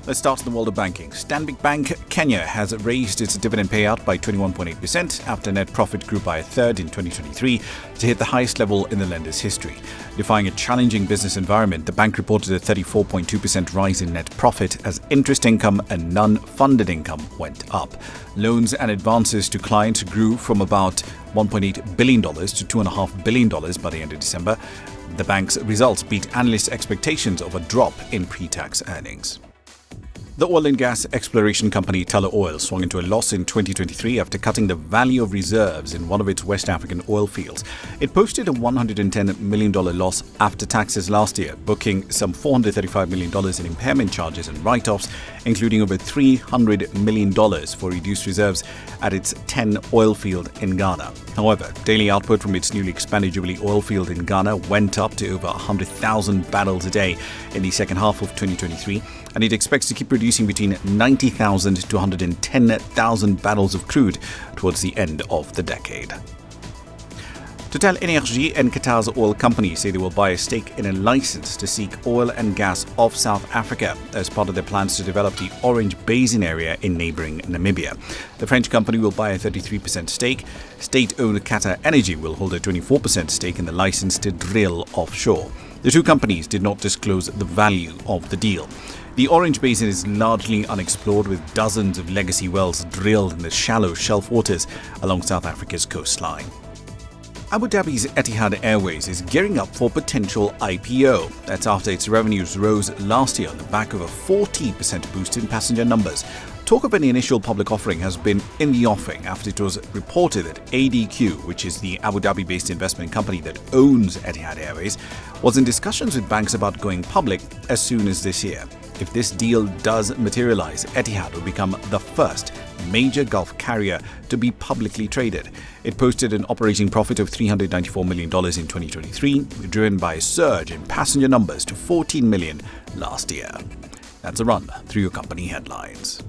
Let's start in the world of banking. Stanbic Bank Kenya has raised its dividend payout by 21.8% after net profit grew by a third in 2023 to hit the highest level in the lender's history. Defying a challenging business environment, the bank reported a 34.2% rise in net profit as interest income and non-funded income went up. Loans and advances to clients grew from about $1.8 billion to $2.5 billion by the end of December. The bank's results beat analysts' expectations of a drop in pre-tax earnings. The oil and gas exploration company TotalEnergies swung into a loss in 2023 after cutting the value of reserves in one of its West African oil fields. It posted a $110 million loss after taxes last year, booking some $435 million in impairment charges and write-offs, including over $300 million for reduced reserves at its 10 oil field in Ghana. However, daily output from its newly expanded Jubilee oil field in Ghana went up to over 100,000 barrels a day in the second half of 2023, and it expects to keep producing between 90,000 to 110,000 barrels of crude towards the end of the decade. TotalEnergies and Qatar's oil company say they will buy a stake in a license to seek oil and gas off South Africa as part of their plans to develop the Orange Basin area in neighboring Namibia. The French company will buy a 33% stake. State-owned QatarEnergy will hold a 24% stake in the license to drill offshore. The two companies did not disclose the value of the deal. The Orange Basin is largely unexplored, with dozens of legacy wells drilled in the shallow shelf waters along South Africa's coastline. Abu Dhabi's Etihad Airways is gearing up for potential IPO. That's after its revenues rose last year on the back of a 40% boost in passenger numbers. Talk of an initial public offering has been in the offing after it was reported that ADQ, which is the Abu Dhabi-based investment company that owns Etihad Airways, was in discussions with banks about going public as soon as this year. If this deal does materialize, Etihad will become the first major Gulf carrier to be publicly traded. It posted an operating profit of $394 million in 2023, driven by a surge in passenger numbers to 14 million last year. That's a run through your company headlines.